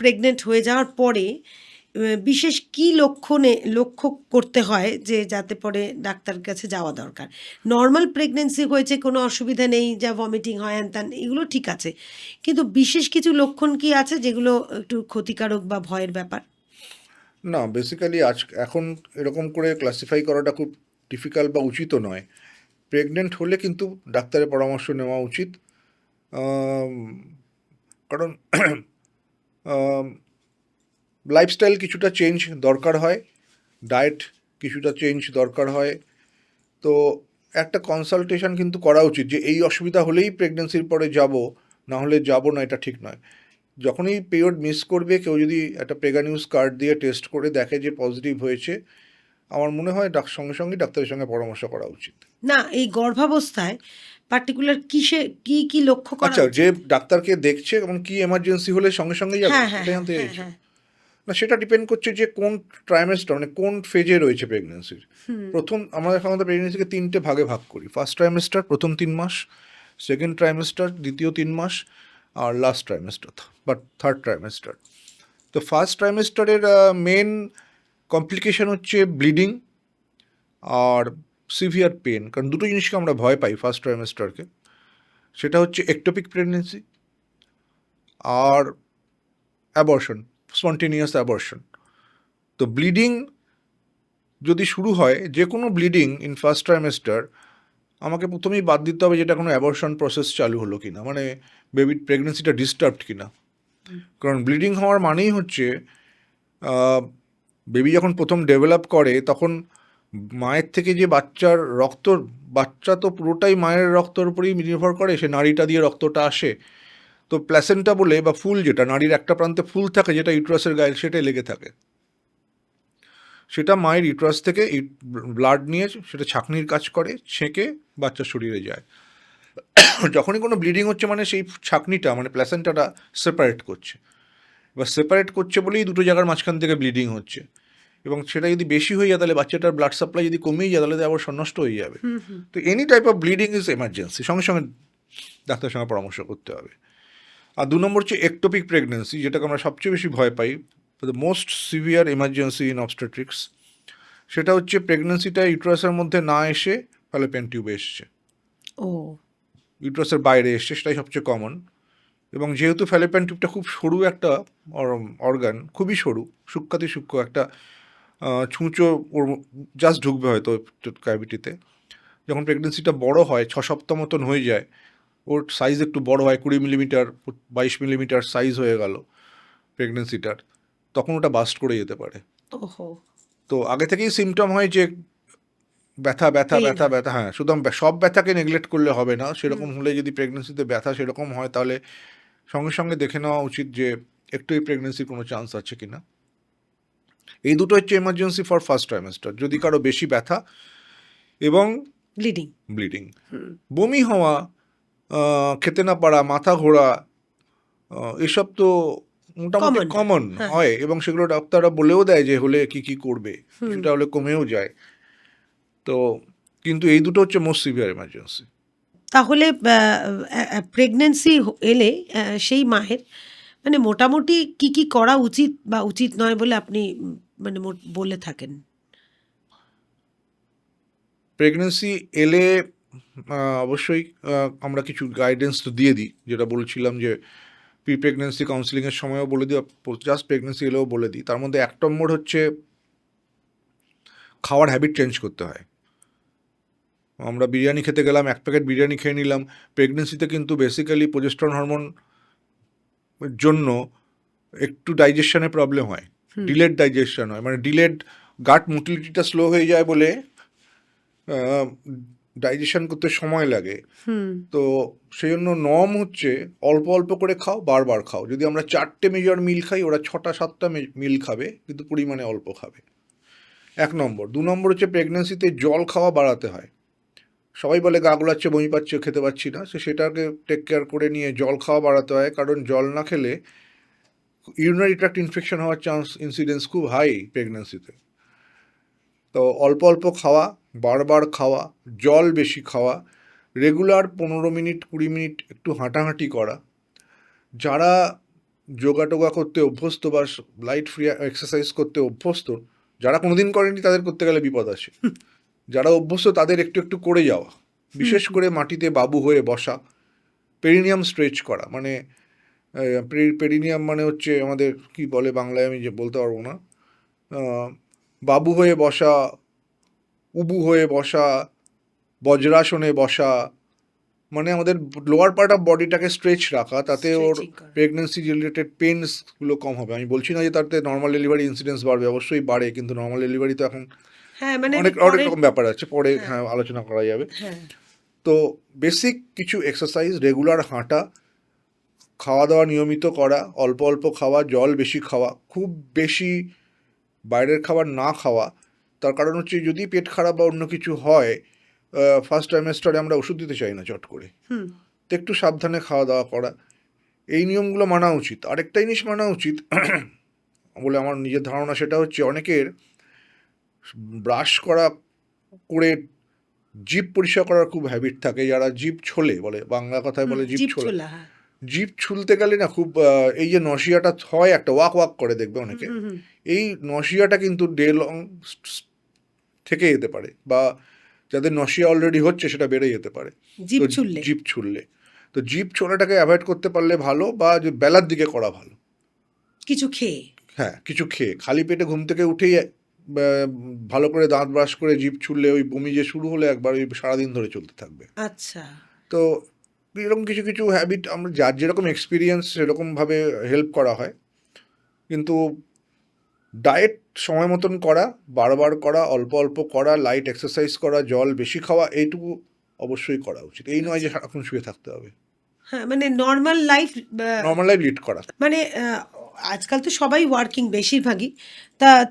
Pregnant হয়ে যাওয়ার পরে বিশেষ কী লক্ষ্য করতে হয় যে যাতে পরে ডাক্তারের কাছে যাওয়া দরকার? নর্মাল প্রেগনেন্সি হয়েছে, কোনো অসুবিধা নেই, যা ভমিটিং হয় হ্যান ত্যান এগুলো ঠিক আছে, কিন্তু বিশেষ কিছু লক্ষণ কি আছে যেগুলো একটু ক্ষতিকারক বা ভয়ের ব্যাপার? না, বেসিক্যালি এখন এরকম করে ক্লাসিফাই করাটা খুব ডিফিকাল্ট বা উচিতও নয়। প্রেগনেন্ট হলে কিন্তু ডাক্তারের পরামর্শ নেওয়া উচিত। আম, কারণ লাইফস্টাইল কিছুটা চেঞ্জ দরকার হয়, ডায়েট কিছুটা চেঞ্জ দরকার হয়। তো একটা কনসালটেশন কিন্তু করা উচিত, যে এই অসুবিধা হলেই প্রেগনেন্সির পরে যাব, না হলে যাব না, এটা ঠিক নয়। যখনই পিরিয়ড মিস করবে কেউ, যদি একটা প্রেগানিউস কার্ড দিয়ে টেস্ট করে দেখে যে পজিটিভ হয়েছে, আমার মনে হয় সঙ্গে সঙ্গে ডাক্তারের সঙ্গে পরামর্শ করা উচিত। না, এই গর্ভাবস্থায় পার্টিকুলার কি লক্ষ্য করা আচ্ছা, যে উচিত? ডাক্তারকে দেখছে এবং কি এমার্জেন্সি হলে সঙ্গে সঙ্গে যাবে, হ্যাঁ, হ্যাঁ, এটা হ্যাঁ, জানতে হ্যাঁ, চাইছো? হ্যাঁ। না, সেটা ডিপেন্ড করছে যে কোন ট্রাইমেস্টার, মানে কোন ফেজে রয়েছে প্রেগনেন্সির। আমরা সাধারণত প্রেগনেন্সিকে 3টে ভাগে ভাগ করি: ফার্স্ট ট্রাইমেস্টার প্রথম 3 মাস, সেকেন্ড ট্রাইমেস্টার দ্বিতীয় 3 মাস, আর লাস্ট ট্রাইমেস্টার বা থার্ড ট্রাইমেস্টার। তো ফার্স্ট ট্রাইমেস্টারের মেন কমপ্লিকেশন হচ্ছে ব্লিডিং আর সিভিয়ার পেন। কারণ দুটো জিনিসকে আমরা ভয় পাই ফার্স্ট ট্রাইমেস্টারকে, সেটা হচ্ছে একটোপিক প্রেগনেন্সি আর অ্যাবর্শন, স্পন্টেনিয়াস অ্যাবর্শন। তো ব্লিডিং যদি শুরু হয়, যে কোনো ব্লিডিং ইন ফার্স্ট ট্রাইমেস্টার, আমাকে প্রথমেই বাদ দিতে হবে যেটা কোনো অ্যাবর্শন প্রসেস চালু হলো কিনা, মানে বেবির প্রেগনেন্সিটা ডিস্টার্বড কিনা। কারণ ব্লিডিং হওয়ার মানেই হচ্ছে বেবি যখন প্রথম ডেভেলপ করে তখন মায়ের থেকে যে বাচ্চা তো পুরোটাই মায়ের রক্তের উপরেই নির্ভর করে, সে নাড়িটা দিয়ে রক্তটা আসে। তো প্ল্যাসেন্টা বলে বা ফুল, যেটা নাড়ির একটা প্রান্তে ফুল থাকে, যেটা ইউট্রাসের গায়ে সেটাই লেগে থাকে, সেটা মায়ের ইউট্রাস থেকে ব্লাড নিয়ে সেটা ছাঁকনির কাজ করে, ছেঁকে বাচ্চার শরীরে যায়। যখনই কোনো ব্লিডিং হচ্ছে, মানে সেই ছাঁকনিটা, মানে প্ল্যাসেন্টাটা সেপারেট করছে। এবার সেপারেট করছে বলেই দুটো জায়গার মাঝখান থেকে ব্লিডিং হচ্ছে, এবং সেটা যদি বেশি হয়ে যায় তাহলে বাচ্চাটার ব্লাড সাপ্লাই যদি কমেই যায় তাহলে আবার নষ্ট হয়ে যাবে। তো any type of bleeding is emergency, সঙ্গে সঙ্গে ডাক্তারের সঙ্গে পরামর্শ করতে হবে। আর 2 নম্বর হচ্ছে একটোপিক প্রেগনেন্সি, যেটাকে আমরা সবচেয়ে বেশি ভয় পাই, the most severe emergency in obstetrics. সেটা হচ্ছে প্রেগনেন্সিটা ইউট্রাসের মধ্যে না এসে ফ্যালোপিয়ান টিউবে এসছে, ও, ইউট্রাসের বাইরে এসছে, সেটাই সবচেয়ে কমন। এবং যেহেতু ফ্যালোপিয়ান টিউবটা খুব সরু একটা অর্গান, খুবই সরু, সূক্ষ্মাতি সূক্ষ্ম একটা ছুঁচো ওর জাস্ট ঢুকবে হয়তো ক্যাভিটিতে। যখন প্রেগনেন্সিটা বড় হয়, 6 সপ্তাহ মতন হয়ে যায়, ওর সাইজ একটু বড় হয়, 20 মিলিমিটার 22 মিলিমিটার সাইজ হয়ে গেল প্রেগনেন্সিটার, তখন ওটা বাস্ট করে যেতে পারে। ওহো, তো আগে থেকেই সিমটম হয় যে ব্যথা ব্যথা পেইন ব্যথা হয়। ব্যথা। হ্যাঁ, শুধু সব ব্যথাকে নেগলেক্ট করলে হবে না। সেরকম হলে, যদি প্রেগনেন্সিতে ব্যথা সেরকম হয়, তাহলে সঙ্গে সঙ্গে দেখে নেওয়া উচিত যে একটু এই প্রেগনেন্সির কোনো চান্স আছে কিনা। এই দুটো হচ্ছে এমার্জেন্সি ফর ফার্স্ট ট্রাইমেস্টার। যদি কারো বেশি ব্যথা এবং ব্লিডিং। ব্লিডিং, বমি হওয়া, খেতে না পারা, মাথা ঘোরা, এসব তো মোটামুটি কমন। কমন হ্যাঁ। হয়, এবং সেগুলো ডাক্তাররা বলেও দেয় যে হলে কি কি করবে, কিছুটা হলে কমেও যায়। তো কিন্তু এই দুটো হচ্ছে মোস্ট সিভিয়ার এমার্জেন্সি। তাহলে প্রেগনেন্সি এলে সেই মায়ের মানে মোটামুটি কি করা উচিত বা উচিত নয় বলে আপনি মানে বলে থাকেন? প্রেগনেন্সি এলে অবশ্যই আমরা কিছু গাইডেন্স তো দিয়ে দিই, যেটা বলছিলাম যে প্রি প্রেগনেন্সি কাউন্সিলিংয়ের সময়ও বলে দিই, জাস্ট প্রেগনেন্সি এলেও বলে দিই। তার মধ্যে 1 নম্বর হচ্ছে খাওয়ার হ্যাবিট চেঞ্জ করতে হয়। আমরা বিরিয়ানি খেতে গেলাম, 1 প্যাকেট বিরিয়ানি খেয়ে নিলাম। প্রেগনেন্সিতে কিন্তু বেসিক্যালি প্রোজেস্টেরন হরমোন জন্য একটু ডাইজেশনে প্রবলেম হয়, ডিলেড ডাইজেশন হয়, মানে ডিলেড গাট মোটিলিটিটা স্লো হয়ে যায় বলে ডাইজেশন করতে সময় লাগে। তো সেই জন্য নর্ম হচ্ছে অল্প অল্প করে খাও, বারবার খাও। যদি আমরা 4টে মেজর মিল খাই, ওরা 6টা 7টা মিল খাবে, কিন্তু পরিমাণে অল্প খাবে। 1 নম্বর। 2 নম্বর হচ্ছে প্রেগনেন্সিতে জল খাওয়া বাড়াতে হয়। সবাই বলে গা গোলাচ্ছে, বমি পাচ্ছে, খেতে পাচ্ছি না, সেটাকে টেক কেয়ার করে নিয়ে জল খাওয়া বাড়াতে হয়। কারণ জল না খেলে ইউরিনারি ট্র্যাক্ট ইনফেকশন হওয়ার ইনসিডেন্স খুব হাই প্রেগনেন্সিতে। তো অল্প অল্প খাওয়া, বারবার খাওয়া, জল বেশি খাওয়া, রেগুলার 15 মিনিট 20 মিনিট একটু হাঁটাহাঁটি করা। যারা যোগা টোগা করতে অভ্যস্ত বা লাইট ফ্রি এক্সারসাইজ করতে অভ্যস্ত, যারা কোনোদিন করেনি তাদের করতে গেলে বিপদ আছে। যারা অভ্যস্ত তাদের একটু একটু করে যাওয়া, বিশেষ করে মাটিতে বাবু হয়ে বসা, পেরিনিয়াম স্ট্রেচ করা, মানে পেরিনিয়াম মানে হচ্ছে আমাদের কি বলে বাংলায় আমি যে বলতে পারবো না, বাবু হয়ে বসা, উবু হয়ে বসা, বজ্রাসনে বসা, মানে আমাদের লোয়ার পার্ট অফ বডিটাকে স্ট্রেচ রাখা, তাতে ওর Stretching করা। প্রেগনেন্সি রিলেটেড পেনসগুলো কম হবে। আমি বলছি না যে তাতে নর্মাল ডেলিভারি ইনসিডেন্স বাড়বে, অবশ্যই বাড়ে, কিন্তু নর্মাল ডেলিভারি তো এখন হ্যাঁ, মানে অনেক অনেক পরের রকম ব্যাপার আছে, পরে হ্যাঁ। হ্যাঁ আলোচনা করা যাবে। হ্যাঁ, তো বেসিক কিছু এক্সারসাইজ, রেগুলার হাঁটা, খাওয়া দাওয়া নিয়মিত করা, অল্প অল্প খাওয়া, জল বেশি খাওয়া, খুব বেশি বাইরের খাবার না খাওয়া। তার কারণ হচ্ছে যদি পেট খারাপ বা অন্য কিছু হয়, ফার্স্ট ট্রাইমেস্টারে আমরা ওষুধ দিতে চাই না চট করে, হুম, তো একটু সাবধানে খাওয়া দাওয়া করা, এই নিয়মগুলো মানা উচিত। আরেকটা জিনিস মানা উচিত বলে আমার নিজের ধারণা, সেটা হচ্ছে অনেকের ব্রাশ করা করে জিভ পরিষ্কার করার খুব হ্যাবিট থাকে, যারা জিভ ছোলে বলে, বাংলা কথায় বলে জিভ জিভ ছোলে। ছোলা, হ্যাঁ। জিভ ছুলতে গেলে না খুব এই যে নসিয়াটা হয় একটা ওয়াক ওয়াক করে দেখবে অনেকে, এই নসিয়াটা কিন্তু ডে লং থেকে যেতে পারে, বা যাদের নসিয়া অলরেডি হচ্ছে সেটা বেড়ে যেতে পারে জিভ তো ছুললে। জিভ ছুললে। তো জিভ ছোলাটাকে অ্যাভয়েড করতে পারলে ভালো, বা যে বেলার দিকে করা ভালো। কিছু খেয়ে। হ্যাঁ, কিছু খেয়ে, খালি পেটে ঘুম থেকে উঠেই ভালো করে দাঁত ব্রাশ করে জিভ ছুললে ওই বমি যে শুরু হলে একবার ওই সারাদিন ধরে চলতে থাকবে। আচ্ছা। তো এরকম কিছু কিছু হ্যাবিট আমরা যার যেরকম এক্সপিরিয়েন্স সেরকমভাবে হেল্প করা হয়, কিন্তু ডায়েট সময় মতন করা, বারবার করা, অল্প অল্প করা, লাইট এক্সারসাইজ করা, জল বেশি খাওয়া, এইটুকু অবশ্যই করা উচিত। এই নয় যে সারাক্ষণ শুয়ে থাকতে হবে, হ্যাঁ, মানে normal life, normal life lead করা। মানে আজকাল তো সবাই ওয়ার্কিং বেশিরভাগই,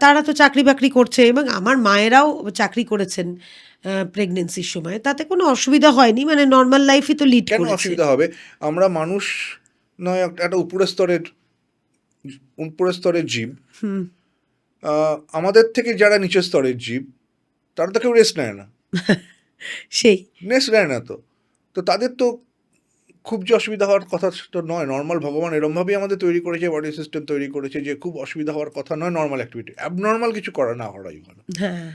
তারা তো চাকরি বাকরি করছে, এবং আমার মায়েরাও চাকরি করেছেন প্রেগনেন্সির সময়, তাতে কোনো অসুবিধা হয়নি, মানে নর্মাল লাইফই তো লিড কেন করেছে। অসুবিধা হবে? আমরা মানুষ নয়, একটা উপরের স্তরের জীব। হুম। আমাদের থেকে যারা নিচের স্তরের জীব, তারা তো কেউ রেস্ট নেয় না, সেই। রেস্ট নেয় না। তো তো তাদের তো খুব যে অসুবিধা হওয়ার কথা তো নয়। নর্মাল ভগবান এরমভাবেই আমাদের তৈরি করেছে, বডি সিস্টেম তৈরি করেছে যে খুব অসুবিধা হওয়ার কথা নয় নর্মাল অ্যাক্টিভিটি। অ্যাবনর্মাল কিছু করা না করাই ভালো। হ্যাঁ।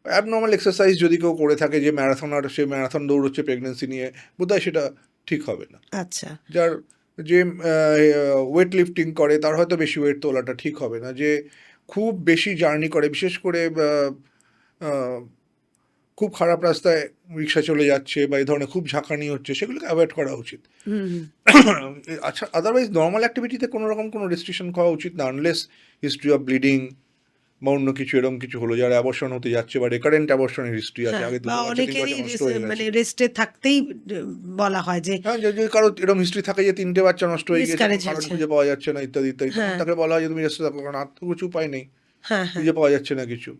অ্যাবনর্মাল এক্সারসাইজ যদি কেউ করে থাকে, যে ম্যারাথনার, সে ম্যারাথন দৌড়চ্ছে প্রেগনেন্সি নিয়ে, বোধহয় সেটা ঠিক হবে না। আচ্ছা। যার যে ওয়েট লিফটিং করে তার হয়তো বেশি ওয়েট তোলাটা ঠিক হবে না। যে খুব বেশি জার্নি করে, বিশেষ করে আহ, খুব খারাপ রাস্তায় রিক্সা চলে যাচ্ছে বা এই ধরনের খুব ঝাঁকানি হচ্ছে, সেগুলোকে অ্যাভয়েড করা উচিত। আচ্ছা, আদারওয়াইজ নর্মাল অ্যাক্টিভিটিতে কোনো রকম কোনো রেস্ট্রিকশন খাওয়া উচিত না, আনলেস হিস্ট্রি অফ ব্লিডিং বা অন্য কিছু এরকম কিছু হলো, যারা অ্যাবর্শন হতে যাচ্ছে বা রেকারেন্ট অ্যাবর্শনের হিস্ট্রি আছে, হ্যাঁ, আগে বা দুটো বাচ্চা তিনটে অনেকেরই বাচ্চা নষ্ট হয়ে মানে গেছে। রেস্টে থাকতেই বলা হয় যে হ্যাঁ, যদি কারো এরকম হিস্ট্রি থাকে যে তিনটে বাচ্চা নষ্ট হয়ে গেছে, Miscarriage কারণ আছে। খুঁজে পাওয়া যাচ্ছে না ইত্যাদি ইত্যাদি, তখন হ্যাঁ। তাকে বলা হয় যে তুমি রেস্টে থাকো, কারণ আর তো কিছু উপায় নেই, হ্যাঁ, হ্যাঁ। খুঁজে পাওয়া যাচ্ছে না কিছু।